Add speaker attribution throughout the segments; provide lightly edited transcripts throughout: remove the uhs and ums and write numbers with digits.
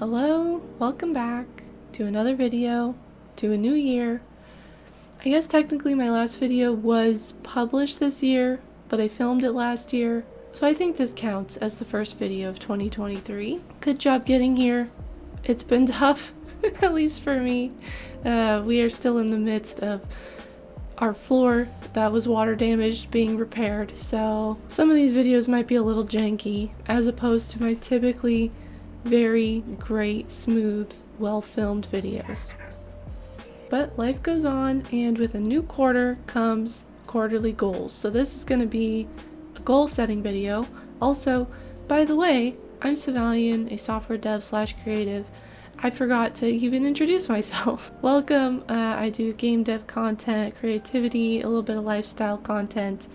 Speaker 1: Hello, welcome back to another video, to a new year. I guess technically my last video was published this year, but I filmed it last year, so I think this counts as the first video of 2023. Good job getting here. It's been tough, at least for me. We are still in the midst of our floor that was water damaged being repaired, so some of these videos might be a little janky as opposed to my typically very great, smooth, well-filmed videos. But life goes on, and with a new quarter comes quarterly goals. So this is going to be a goal setting video. Also, by the way, I'm Savalian, a software dev / creative. I forgot to even introduce myself. Welcome. I do game dev content, creativity, a little bit of lifestyle content,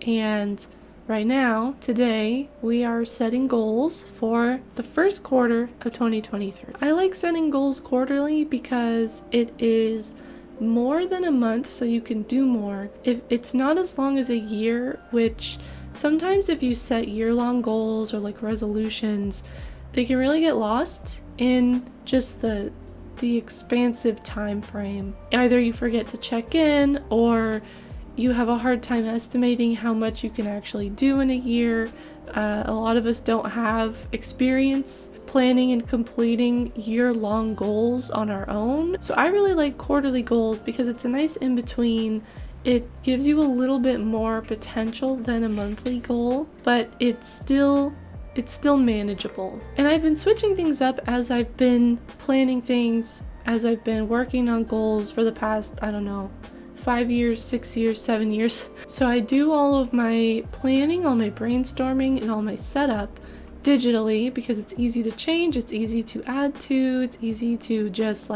Speaker 1: and right now, today, we are setting goals for the first quarter of 2023. I like setting goals quarterly because it is more than a month, so you can do more. If it's not as long as a year, which sometimes if you set year-long goals or like resolutions, they can really get lost in just the expansive time frame. Either you forget to check in, or you have a hard time estimating how much you can actually do in a year. A lot of us don't have experience planning and completing year-long goals on our own. So I really like quarterly goals because it's a nice in-between. It gives you a little bit more potential than a monthly goal, but it's still manageable. And I've been switching things up as I've been planning things, as I've been working on goals for the past, 5 years, 6 years, 7 years. So I do all of my planning, all my brainstorming, and all my setup digitally because it's easy to change, it's easy to add to, it's easy to just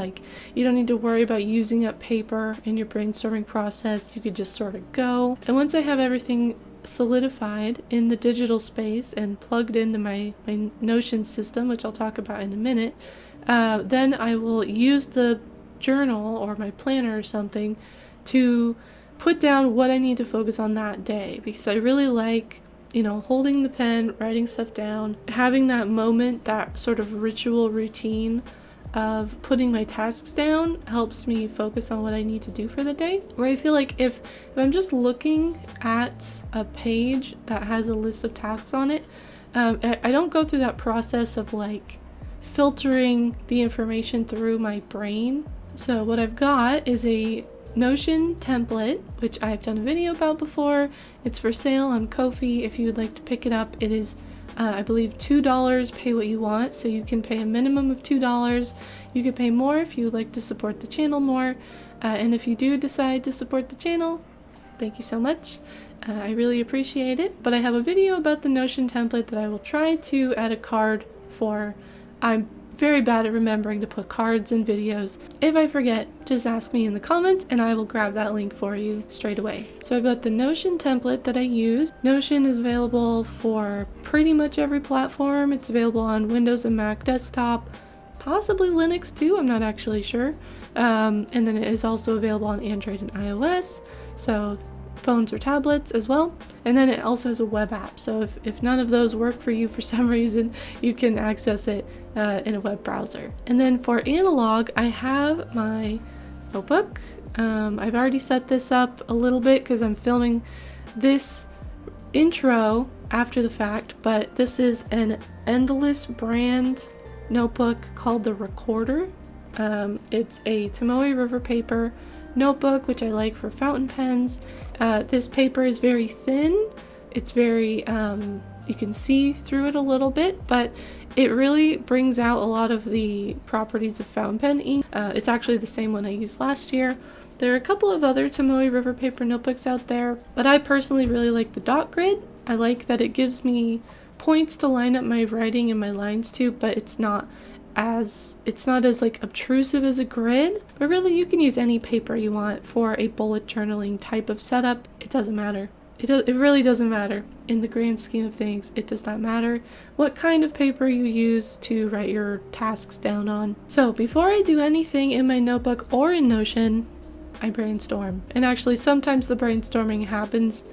Speaker 1: you don't need to worry about using up paper in your brainstorming process. You could just sort of go. And once I have everything solidified in the digital space and plugged into my Notion system, which I'll talk about in a minute, then I will use the journal or my planner or something to put down what I need to focus on that day, because I really like, holding the pen, writing stuff down, having that moment, that sort of ritual routine of putting my tasks down helps me focus on what I need to do for the day. Where I feel like if I'm just looking at a page that has a list of tasks on it, I don't go through that process of filtering the information through my brain. So what I've got is a Notion template, which I've done a video about before. It's for sale on Ko-fi if you would like to pick it up. It is, I believe, $2, pay what you want, so you can pay a minimum of $2. You can pay more if you would like to support the channel more, and if you do decide to support the channel, thank you so much. I really appreciate it. But I have a video about the Notion template that I will try to add a card for. I'm very bad at remembering to put cards in videos. If I forget, just ask me in the comments and I will grab that link for you straight away. So I've got the Notion template that I use. Notion is available for pretty much every platform. It's available on Windows and Mac desktop, possibly Linux too, I'm not actually sure. And then it is also available on Android and iOS, so phones or tablets as well. And then it also has a web app, so if none of those work for you for some reason, you can access it in a web browser. And then for analog, I have my notebook. I've already set this up a little bit because I'm filming this intro after the fact, but this is an Endless brand notebook called the Recorder. It's a Tomoe River paper notebook, which I like for fountain pens. This paper is very thin. It's very, you can see through it a little bit, but it really brings out a lot of the properties of fountain pen ink. It's actually the same one I used last year. There are a couple of other Tomoe River paper notebooks out there, but I personally really like the dot grid. I like that it gives me points to line up my writing and my lines to, but it's not as obtrusive as a grid. But really, you can use any paper you want for a bullet journaling type of setup. It doesn't matter. It really doesn't matter. In the grand scheme of things, it does not matter what kind of paper you use to write your tasks down on. So before I do anything in my notebook or in Notion, I brainstorm. And actually, sometimes the brainstorming happens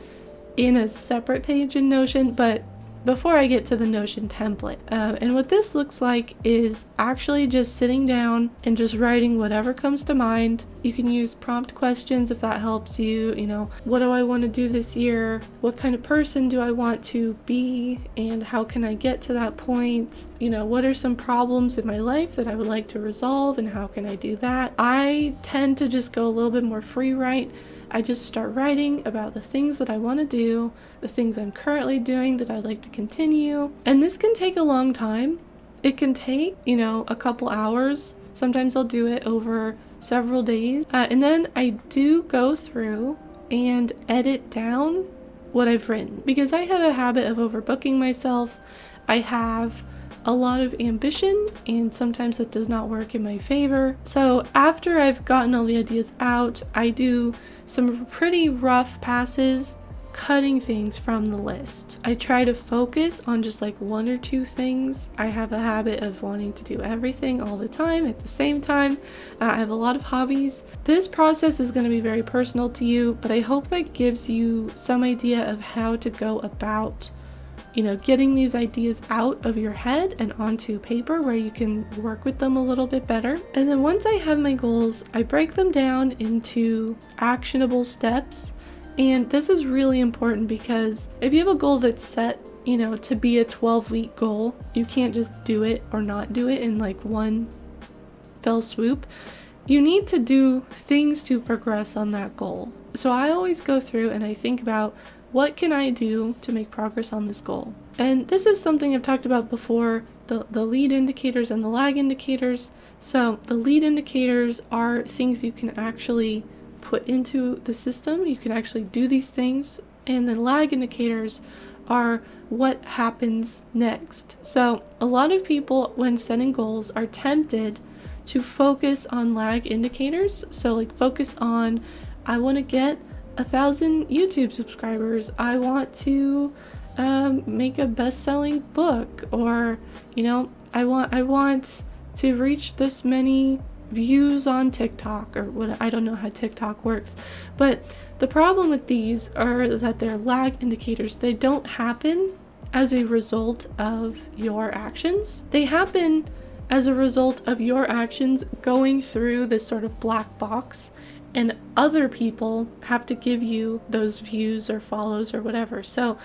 Speaker 1: in a separate page in Notion, but before I get to the Notion template. And what this looks like is actually just sitting down and just writing whatever comes to mind. You can use prompt questions if that helps you. You know, what do I want to do this year? What kind of person do I want to be? And how can I get to that point? You know, what are some problems in my life that I would like to resolve, and how can I do that? I tend to just go a little bit more free write. I just start writing about the things that I want to do, the things I'm currently doing that I'd like to continue. And this can take a long time. It can take, you know, a couple hours. Sometimes I'll do it over several days. And then I do go through and edit down what I've written, because I have a habit of overbooking myself. I have a lot of ambition, and sometimes that does not work in my favor. So after I've gotten all the ideas out, I do some pretty rough passes cutting things from the list. I try to focus on just like one or two things. I have a habit of wanting to do everything all the time at the same time. I have a lot of hobbies. This process is going to be very personal to you, but I hope that gives you some idea of how to go about, you know, getting these ideas out of your head and onto paper where you can work with them a little bit better. And then once I have my goals, I break them down into actionable steps. And this is really important, because if you have a goal that's set, you know, to be a 12-week goal, you can't just do it or not do it in like one fell swoop. You need to do things to progress on that goal. So I always go through and I think about, what can I do to make progress on this goal? And this is something I've talked about before, the lead indicators and the lag indicators. So the lead indicators are things you can actually put into the system. You can actually do these things. And the lag indicators are what happens next. So a lot of people, when setting goals, are tempted to focus on lag indicators. So like focus on, I want to get 1,000 YouTube subscribers. I want to make a best-selling book, or, you know, I want to reach this many views on TikTok, or what, I don't know how TikTok works. But the problem with these are that they're lag indicators. They don't happen as a result of your actions. They happen as a result of your actions going through this sort of black box, and other people have to give you those views or follows or whatever. So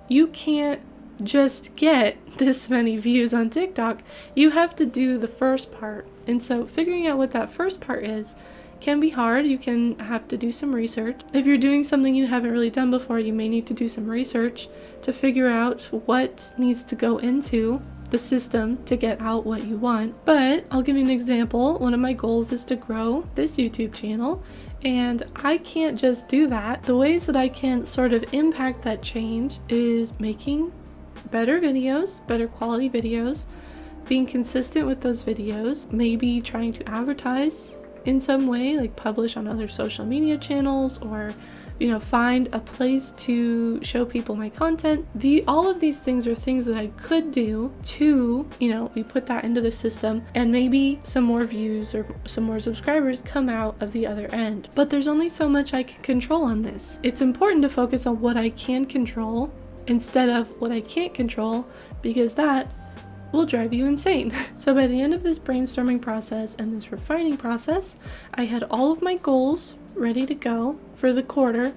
Speaker 1: you can't just get this many views on TikTok. You have to do the first part. And so figuring out what that first part is can be hard. You can have to do some research. If you're doing something you haven't really done before, you may need to do some research to figure out what needs to go into the system to get out what you want. But I'll give you an example. One of my goals is to grow this YouTube channel, and I can't just do that. The ways that I can sort of impact that change is making better videos, better quality videos, being consistent with those videos, maybe trying to advertise in some way, like publish on other social media channels, or, you know, find a place to show people my content. All of these things are things that I could do to, you know, we put that into the system, and maybe some more views or some more subscribers come out of the other end. But there's only so much I can control on this. It's important to focus on what I can control instead of what I can't control, because that will drive you insane. So by the end of this brainstorming process and this refining process, I had all of my goals ready to go for the quarter,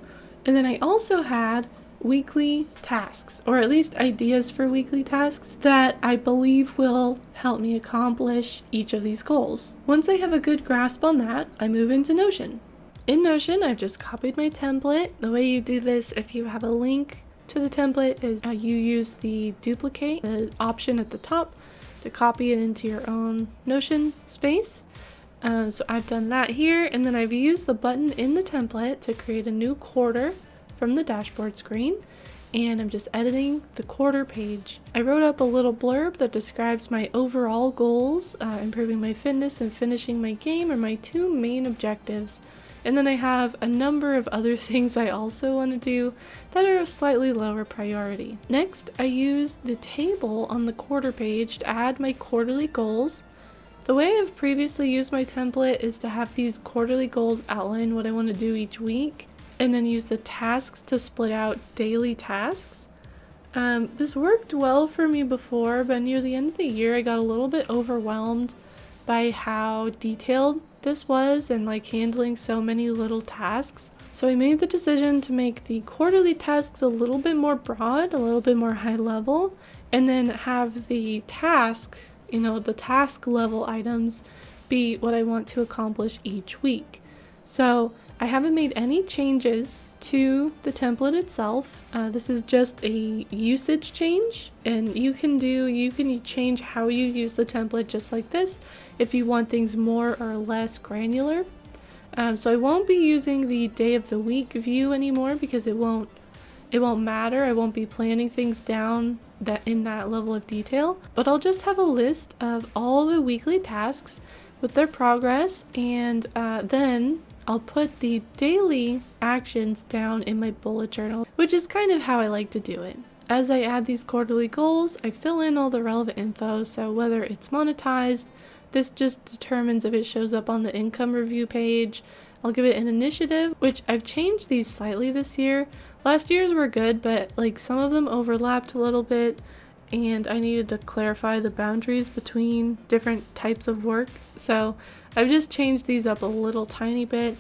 Speaker 1: and then I also had weekly tasks, or at least ideas for weekly tasks that I believe will help me accomplish each of these goals. Once I have a good grasp on that, I move into Notion. In Notion, I've just copied my template. The way you do this, if you have a link to the template, is you use the duplicate option at the top to copy it into your own Notion space. So I've done that here, and then I've used the button in the template to create a new quarter from the dashboard screen, and I'm just editing the quarter page. I wrote up a little blurb that describes my overall goals. Improving my fitness and finishing my game are my two main objectives. And then I have a number of other things I also want to do that are of slightly lower priority. Next, I used the table on the quarter page to add my quarterly goals. The way I've previously used my template is to have these quarterly goals outline what I want to do each week, and then use the tasks to split out daily tasks. This worked well for me before, but near the end of the year I got a little bit overwhelmed by how detailed this was and like handling so many little tasks. So I made the decision to make the quarterly tasks a little bit more broad, a little bit more high level, and then have the task, the task level items be what I want to accomplish each week. So I haven't made any changes to the template itself. This is just a usage change, and you can change how you use the template just like this if you want things more or less granular. So I won't be using the day of the week view anymore because it won't matter. I won't be planning things down in that level of detail, but I'll just have a list of all the weekly tasks with their progress, and then I'll put the daily actions down in my bullet journal, which is kind of how I like to do it. As I add these quarterly goals, I fill in all the relevant info, so whether it's monetized, this just determines if it shows up on the income review page. I'll give it an initiative, which I've changed these slightly this year. Last year's were good, but like some of them overlapped a little bit, and I needed to clarify the boundaries between different types of work. So I've just changed these up a little tiny bit.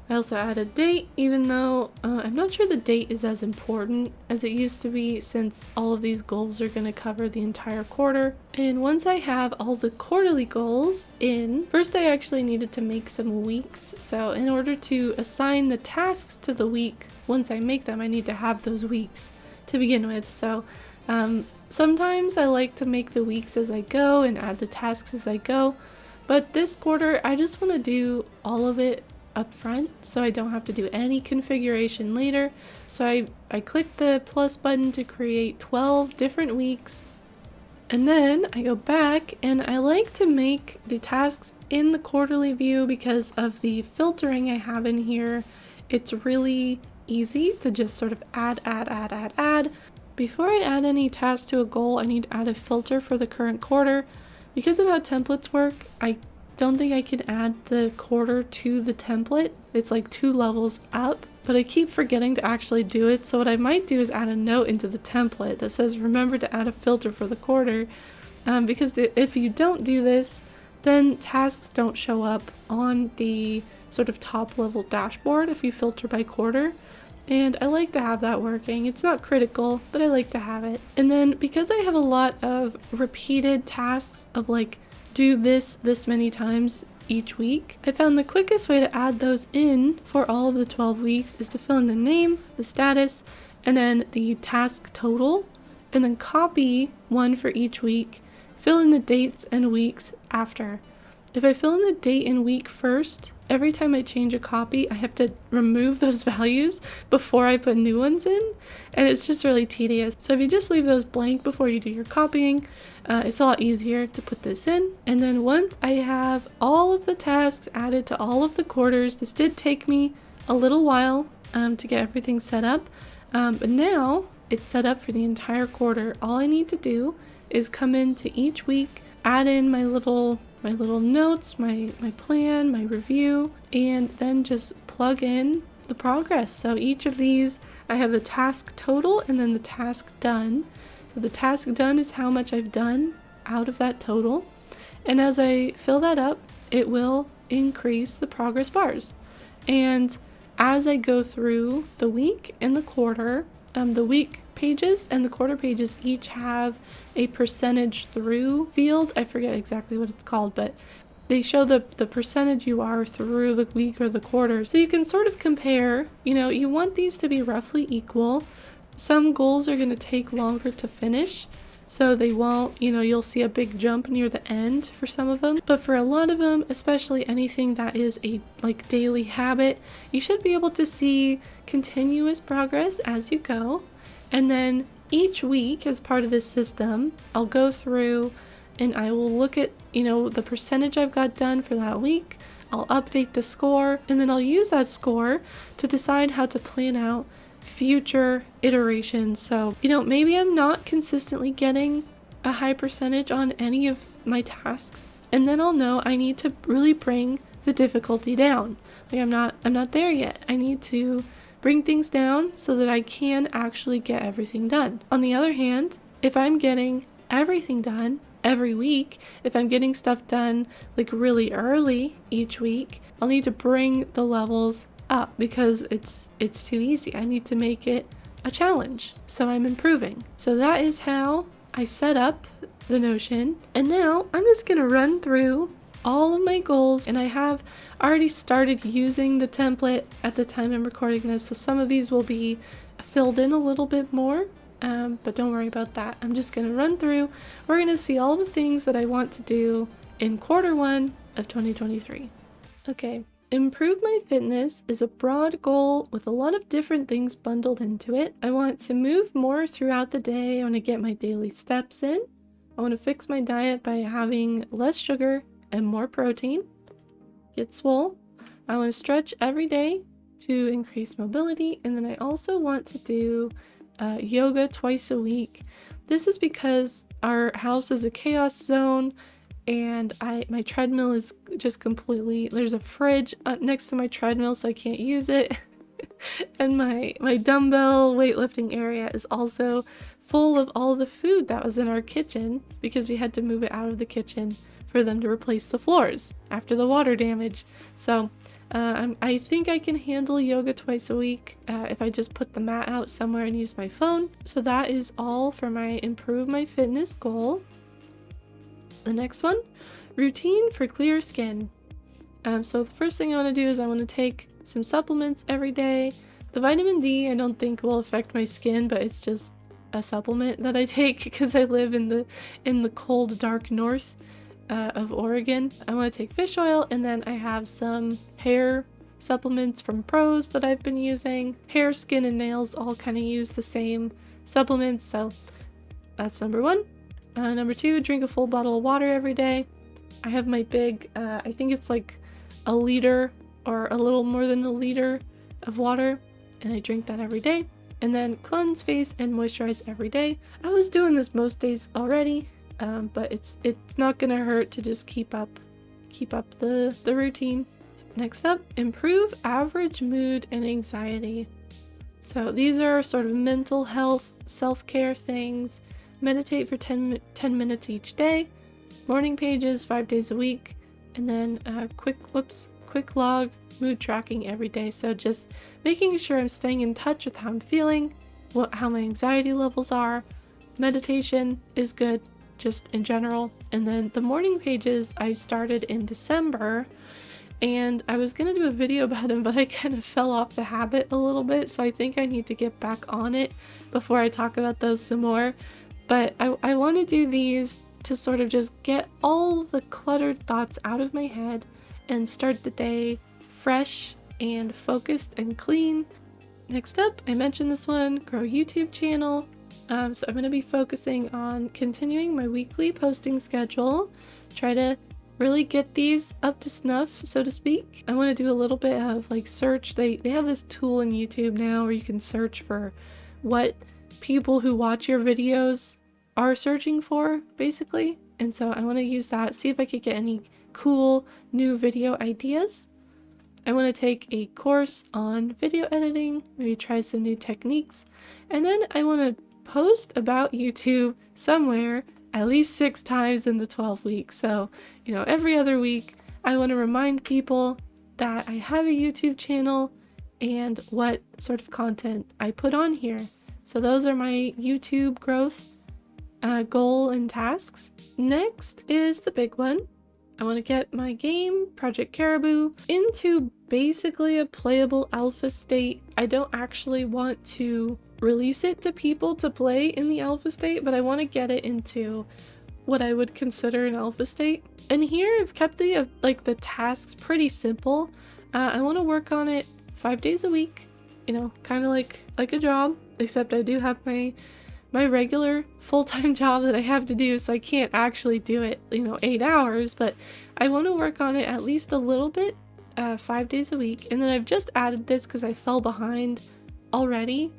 Speaker 1: I also added date, even though I'm not sure the date is as important as it used to be since all of these goals are going to cover the entire quarter. And once I have all the quarterly goals in, first I actually needed to make some weeks. So in order to assign the tasks to the week, once I make them, I need to have those weeks to begin with. So sometimes I like to make the weeks as I go and add the tasks as I go. But this quarter, I just want to do all of it up front so I don't have to do any configuration later. So I clicked the plus button to create 12 different weeks, and then I go back and I like to make the tasks in the quarterly view because of the filtering I have in here. It's really easy to just sort of add. Before I add any tasks to a goal, I need to add a filter for the current quarter. Because of how templates work, I don't think I can add the quarter to the template. It's like 2 levels up, but I keep forgetting to actually do it. So what I might do is add a note into the template that says, remember to add a filter for the quarter. Because if you don't do this, then tasks don't show up on the sort of top level dashboard if you filter by quarter. And I like to have that working. It's not critical, but I like to have it. And then because I have a lot of repeated tasks of like, do this many times each week, I found the quickest way to add those in for all of the 12 weeks is to fill in the name, the status, and then the task total, and then copy one for each week, fill in the dates and weeks after. If I fill in the date and week first, every time I change a copy, I have to remove those values before I put new ones in, and it's just really tedious. So if you just leave those blank before you do your copying, it's a lot easier to put this in. And then once I have all of the tasks added to all of the quarters, this did take me a little while to get everything set up, but now it's set up for the entire quarter. All I need to do is come into each week, add in my little notes, my plan, my review, and then just plug in the progress. So each of these, I have the task total and then the task done. So the task done is how much I've done out of that total. And as I fill that up, it will increase the progress bars. And as I go through the week and the quarter, the week pages and the quarter pages each have a percentage through field. I forget exactly what it's called, but they show the percentage you are through the week or the quarter. So you can sort of compare, you want these to be roughly equal. Some goals are going to take longer to finish, so they won't, you'll see a big jump near the end for some of them. But for a lot of them, especially anything that is a daily habit, you should be able to see continuous progress as you go. And then each week, as part of this system, I'll go through and I will look at, the percentage I've got done for that week. I'll update the score, and then I'll use that score to decide how to plan out future iterations. So, maybe I'm not consistently getting a high percentage on any of my tasks, and then I'll know I need to really bring the difficulty down. I'm not there yet. I need to bring things down so that I can actually get everything done. On the other hand, if I'm getting everything done every week, if I'm getting stuff done like really early each week, I'll need to bring the levels up because it's too easy. I need to make it a challenge, so I'm improving. So that is how I set up the Notion, and now I'm just gonna run through all of my goals, and I have already started using the template at the time I'm recording this, so some of these will be filled in a little bit more, but don't worry about that. I'm just gonna run through. We're gonna see all the things that I want to do in Q1 of 2023. Okay. Improve my fitness is a broad goal with a lot of different things bundled into it. I want to move more throughout the day. I want to get my daily steps in. I want to fix my diet by having less sugar and more protein. Get swole. I want to stretch every day to increase mobility. And then I also want to do yoga twice a week. This is because our house is a chaos zone. And my treadmill is just completely, there's a fridge next to my treadmill, so I can't use it. And my dumbbell weightlifting area is also full of all the food that was in our kitchen because we had to move it out of the kitchen for them to replace the floors after the water damage. So I think I can handle yoga twice a week if I just put the mat out somewhere and use my phone. So that is all for my improve my fitness goal. The next one, routine for clear skin. So the first thing I want to do is I want to take some supplements every day. The vitamin D I don't think will affect my skin, but it's just a supplement that I take because I live in the cold, dark north of Oregon. I want to take fish oil, and then I have some hair supplements from Pros that I've been using. Hair, skin, and nails all kind of use the same supplements, so that's number one. Number two, drink a full bottle of water every day. I have my big, I think it's like a liter or a little more than a liter of water, and I drink that every day. And then cleanse, face, and moisturize every day. I was doing this most days already, but it's not gonna hurt to just keep up the routine. Next up, improve average mood and anxiety. So these are sort of mental health, self-care things. Meditate for 10 minutes each day, morning pages 5 days a week, and then quick log mood tracking every day. So just making sure I'm staying in touch with how I'm feeling, how my anxiety levels are. Meditation is good just in general. And then the morning pages I started in December, and I was gonna do a video about them, but I kind of fell off the habit a little bit, so I think I need to get back on it before I talk about those some more. But I want to do these to sort of just get all the cluttered thoughts out of my head and start the day fresh and focused and clean. Next up, I mentioned this one, grow YouTube channel. So I'm going to be focusing on continuing my weekly posting schedule, try to really get these up to snuff, so to speak. I want to do a little bit of like search. They have this tool in YouTube now where you can search for what people who watch your videos are searching for, basically. And so I want to use that, see if I could get any cool new video ideas. I want to take a course on video editing, maybe try some new techniques, and then I want to post about YouTube somewhere at least 6 times in the 12 weeks. So, every other week, I want to remind people that I have a YouTube channel and what sort of content I put on here. So those are my YouTube growth goal and tasks. Next is the big one. I want to get my game, Project Caribou, into basically a playable alpha state. I don't actually want to release it to people to play in the alpha state, but I want to get it into what I would consider an alpha state. And here I've kept the tasks pretty simple. I want to work on it 5 days a week, kind of like a job, except I do have my regular full-time job that I have to do, so I can't actually do it, 8 hours, but I want to work on it at least a little bit, 5 days a week. And then I've just added this because I fell behind already.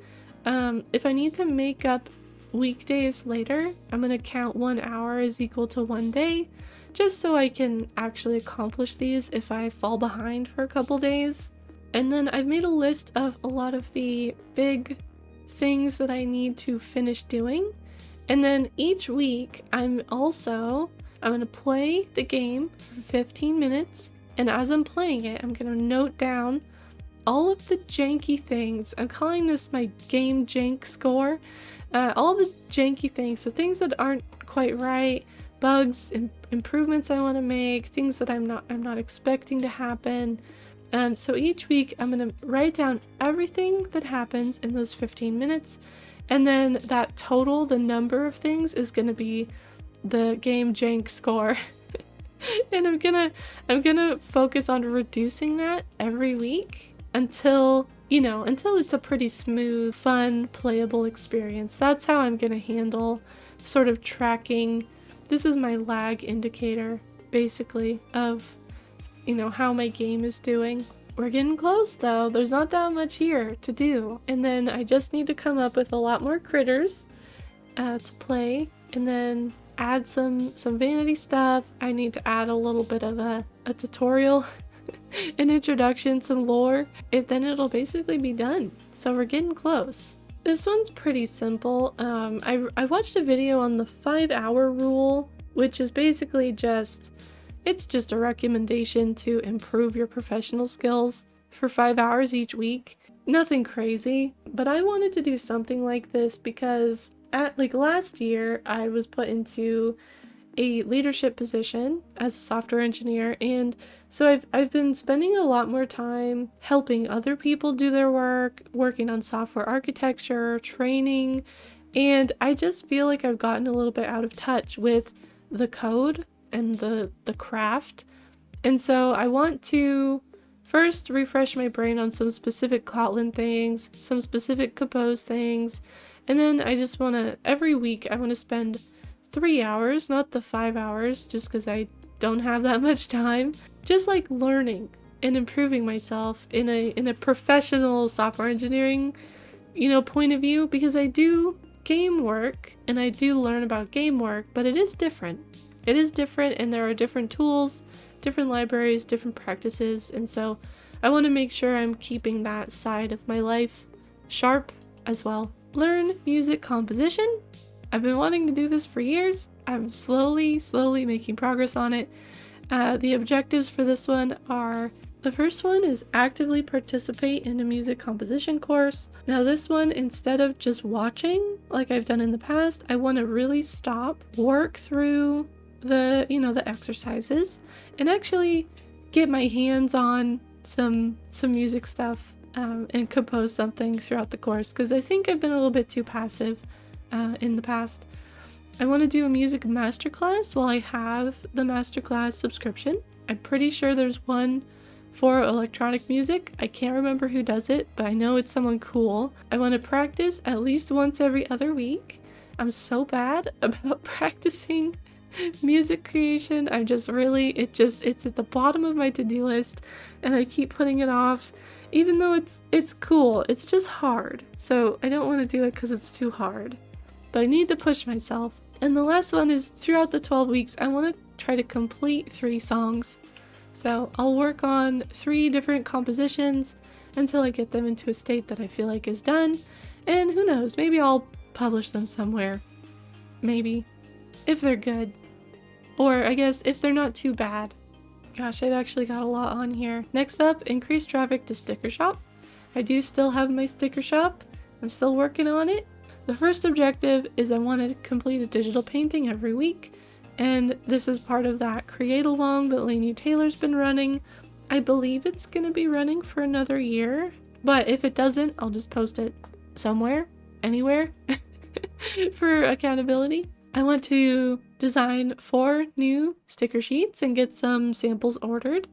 Speaker 1: If I need to make up weekdays later, I'm going to count 1 hour is equal to 1 day, just so I can actually accomplish these if I fall behind for a couple days. And then I've made a list of a lot of the big things that I need to finish doing. And then each week I'm going to play the game for 15 minutes. And as I'm playing it, I'm going to note down all of the janky things. I'm calling this my game jank score. All the janky things, the things that aren't quite right, bugs, improvements I want to make, things that I'm not expecting to happen. So each week I'm going to write down everything that happens in those 15 minutes, and then that total, the number of things, is going to be the game jank score. And I'm gonna focus on reducing that every week until it's a pretty smooth, fun, playable experience. That's how I'm gonna handle sort of tracking. This is my lag indicator, basically, of how my game is doing. We're getting close though. There's not that much here to do. And then I just need to come up with a lot more critters to play, and then add some vanity stuff. I need to add a little bit of a tutorial, an introduction, some lore. Then it'll basically be done. So we're getting close. This one's pretty simple. I watched a video on the 5-hour rule, which is basically just a recommendation to improve your professional skills for 5 hours each week. Nothing crazy, but I wanted to do something like this because last year I was put into a leadership position as a software engineer, and so I've been spending a lot more time helping other people do their work, working on software architecture, training, and I just feel like I've gotten a little bit out of touch with the code and the craft. And so I want to first refresh my brain on some specific Kotlin things, some specific Compose things, and then I just want to, every week, I want to spend 3 hours, not the 5 hours, just because I don't have that much time, just learning and improving myself in a professional software engineering, point of view, because I do game work and I do learn about game work, but it is different. It is different, and there are different tools, different libraries, different practices, and so I want to make sure I'm keeping that side of my life sharp as well. Learn music composition. I've been wanting to do this for years. I'm slowly making progress on it. The objectives for this one are, the first one is actively participate in a music composition course. Now this one, instead of just watching like I've done in the past, I want to really stop, work through the exercises, and actually get my hands on some music stuff. And compose something throughout the course, because I think I've been a little bit too passive in the past. I want to do a music masterclass while I have the masterclass subscription. I'm pretty sure there's one for electronic music. I can't remember who does it, but I know it's someone cool. I want to practice at least once every other week. I'm so bad about practicing music creation. It's at the bottom of my to-do list, and I keep putting it off. Even though it's cool, it's just hard. So I don't want to do it because it's too hard. But I need to push myself. And the last one is, throughout the 12 weeks, I want to try to complete 3 songs. So I'll work on 3 different compositions until I get them into a state that I feel like is done. And who knows, maybe I'll publish them somewhere. Maybe. If they're good. Or I guess if they're not too bad. Gosh, I've actually got a lot on here. Next up, increase traffic to Sticker Shop. I do still have my Sticker Shop. I'm still working on it. The first objective is I want to complete a digital painting every week, and this is part of that create along that Lainey Taylor's been running. I believe it's going to be running for another year, but if it doesn't, I'll just post it somewhere, anywhere, for accountability. I want to design 4 new sticker sheets and get some samples ordered.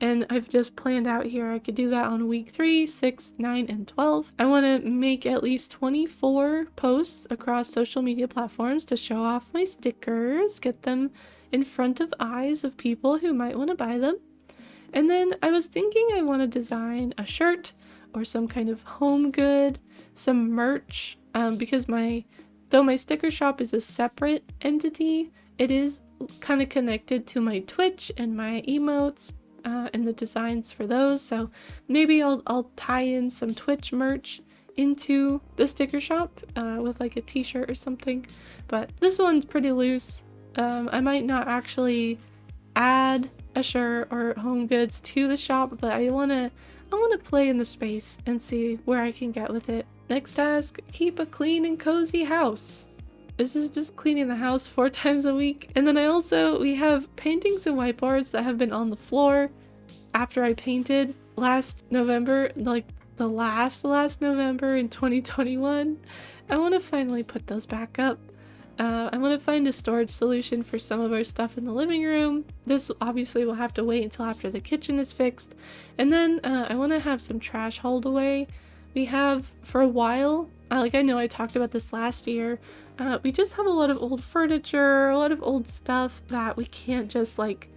Speaker 1: And I've just planned out here I could do that on week 3, 6, 9, and 12. I want to make at least 24 posts across social media platforms to show off my stickers, get them in front of eyes of people who might want to buy them. And then I was thinking I want to design a shirt or some kind of home good, some merch, because though my sticker shop is a separate entity, it is kind of connected to my Twitch and my emotes and the designs for those. So maybe I'll tie in some Twitch merch into the sticker shop with like a t-shirt or something. But this one's pretty loose. I might not actually add a shirt or home goods to the shop, but I wanna play in the space and see where I can get with it. Next task, keep a clean and cozy house. This is just cleaning the house 4 times a week. And then we have paintings and whiteboards that have been on the floor after I painted last November, like the last November in 2021. I want to finally put those back up. I want to find a storage solution for some of our stuff in the living room. This obviously will have to wait until after the kitchen is fixed. And then I want to have some trash hauled away. We have, for a while, I know I talked about this last year, we just have a lot of old furniture, a lot of old stuff that we can't just like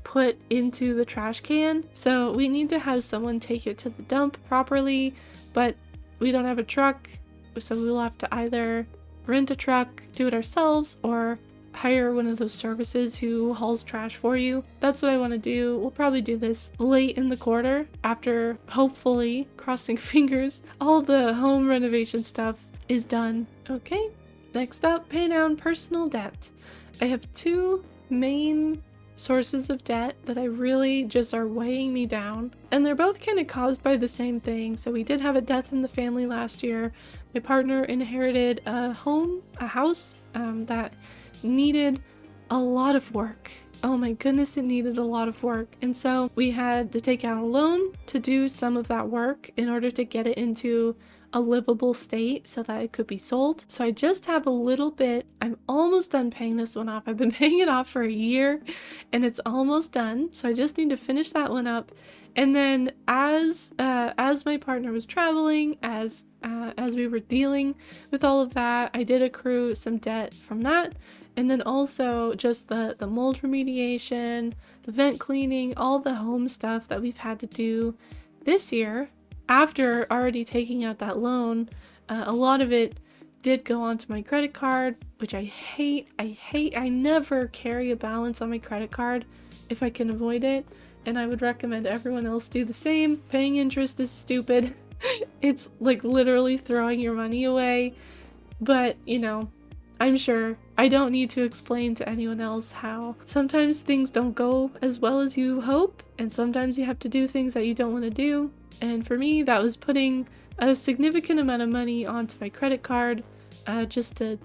Speaker 1: put into the trash can. So we need to have someone take it to the dump properly, but we don't have a truck. So we'll have to either rent a truck, do it ourselves, or hire one of those services who hauls trash for you. That's what I want to do. We'll probably do this late in the quarter after, hopefully, crossing fingers, all the home renovation stuff is done. Okay, next up, pay down personal debt. I have 2 main sources of debt that I really just are weighing me down, and they're both kind of caused by the same thing. So we did have a death in the family last year. My partner inherited a house that needed a lot of work. Oh my goodness, it needed a lot of work. And so we had to take out a loan to do some of that work in order to get it into a livable state so that it could be sold. So I just have a little bit. I'm almost done paying this one off. I've been paying it off for a year and it's almost done. So I just need to finish that one up. And then as my partner was traveling, as we were dealing with all of that, I did accrue some debt from that. And then also just the mold remediation, the vent cleaning, all the home stuff that we've had to do this year. After already taking out that loan, a lot of it did go onto my credit card, which I hate. I never carry a balance on my credit card if I can avoid it. And I would recommend everyone else do the same. Paying interest is stupid. It's like literally throwing your money away. But, I'm sure I don't need to explain to anyone else how sometimes things don't go as well as you hope, and sometimes you have to do things that you don't want to do. And for me, that was putting a significant amount of money onto my credit card just to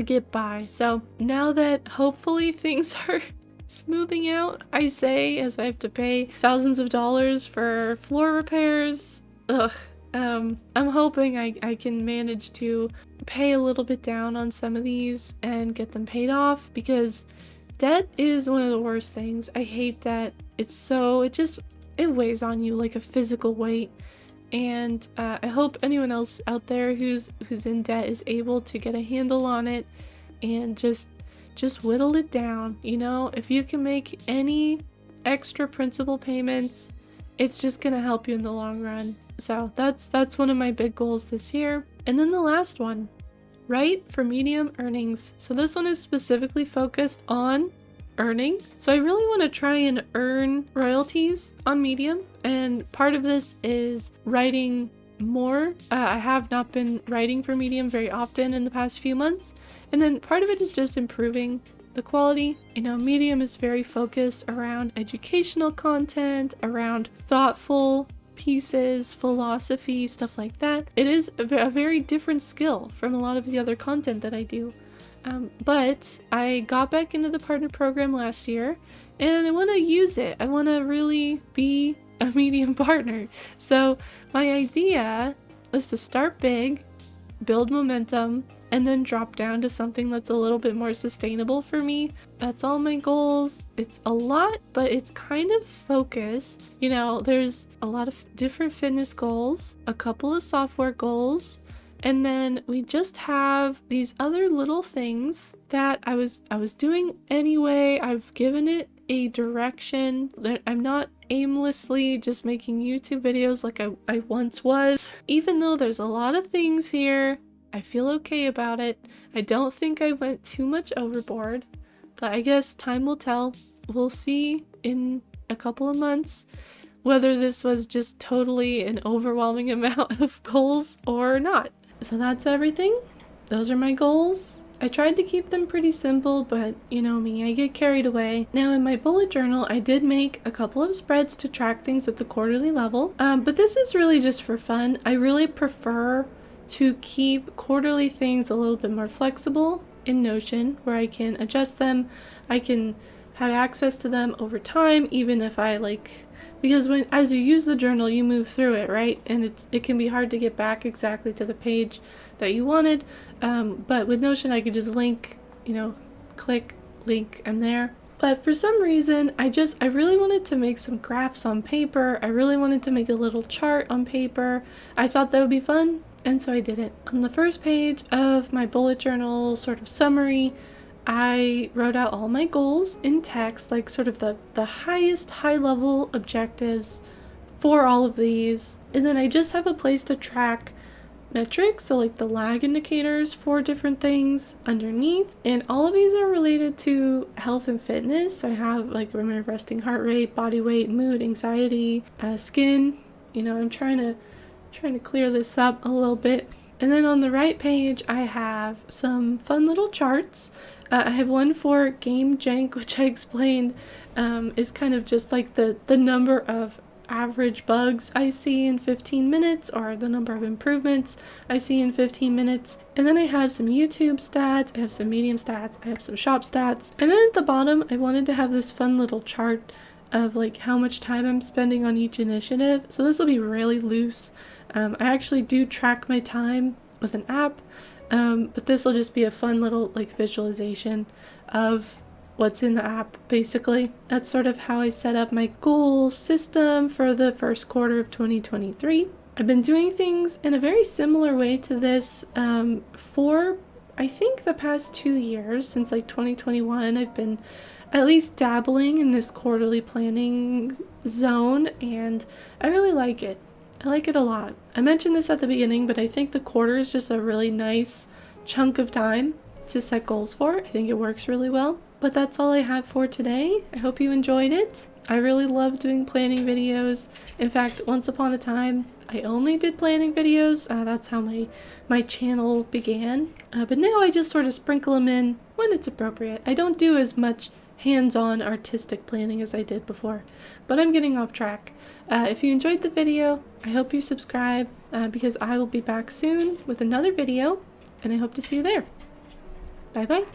Speaker 1: get by. So now that hopefully things are smoothing out, I say, as I have to pay thousands of dollars for floor repairs. I'm hoping I can manage to pay a little bit down on some of these and get them paid off, because debt is one of the worst things. I hate debt. It weighs on you like a physical weight. And I hope anyone else out there who's in debt is able to get a handle on it and just whittle it down. If you can make any extra principal payments, it's just gonna help you in the long run. So that's one of my big goals this year. And then the last one, write for Medium earnings. So this one is specifically focused on earning. So I really want to try and earn royalties on Medium, and part of this is writing more. I have not been writing for Medium very often in the past few months, and then part of it is just improving the quality. Medium is very focused around educational content, around thoughtful pieces, philosophy, stuff like that. It is a very different skill from a lot of the other content that I do. But I got back into the partner program last year, and I want to use it. I want to really be a Medium partner. So my idea is to start big, build momentum, and then drop down to something that's a little bit more sustainable for me. That's all my goals. It's a lot, but it's kind of focused. There's a lot of different fitness goals, a couple of software goals, and then we just have these other little things that I was doing anyway. I've given it a direction. I'm not aimlessly just making YouTube videos like I once was. Even though there's a lot of things here, I feel okay about it. I don't think I went too much overboard, but I guess time will tell. We'll see in a couple of months, whether this was just totally an overwhelming amount of goals or not. So that's everything. Those are my goals. I tried to keep them pretty simple, but you know me, I get carried away. Now in my bullet journal, I did make a couple of spreads to track things at the quarterly level, but this is really just for fun. I really prefer to keep quarterly things a little bit more flexible in Notion, where I can adjust them. I can have access to them over time, even if I because as you use the journal, you move through it, right? And it can be hard to get back exactly to the page that you wanted. But with Notion, I could just link, click, link, I'm there. But for some reason, I really wanted to make some graphs on paper. I really wanted to make a little chart on paper. I thought that would be fun, and so I did it. On the first page of my bullet journal sort of summary, I wrote out all my goals in text, like sort of the highest high-level objectives for all of these. And then I just have a place to track metrics, so like the lag indicators for different things underneath. And all of these are related to health and fitness. So I have my resting heart rate, body weight, mood, anxiety, skin. I'm trying to clear this up a little bit. And then on the right page, I have some fun little charts. I have one for game jank, which I explained is kind of just like the number of average bugs I see in 15 minutes, or the number of improvements I see in 15 minutes. And then I have some YouTube stats, I have some Medium stats, I have some shop stats. And then at the bottom, I wanted to have this fun little chart of how much time I'm spending on each initiative. So this will be really loose. I actually do track my time with an app, but this will just be a fun little visualization of what's in the app, basically. That's sort of how I set up my goal system for the first quarter of 2023. I've been doing things in a very similar way to this for, I think, the past 2 years. Since 2021, I've been at least dabbling in this quarterly planning zone, and I really like it. I like it a lot. I mentioned this at the beginning, but I think the quarter is just a really nice chunk of time to set goals for. I think it works really well. But that's all I have for today. I hope you enjoyed it. I really love doing planning videos. In fact, once upon a time, I only did planning videos. That's how my channel began. But now I just sort of sprinkle them in when it's appropriate. I don't do as much hands-on artistic planning as I did before, but I'm getting off track. If you enjoyed the video, I hope you subscribe because I will be back soon with another video, and I hope to see you there. Bye bye.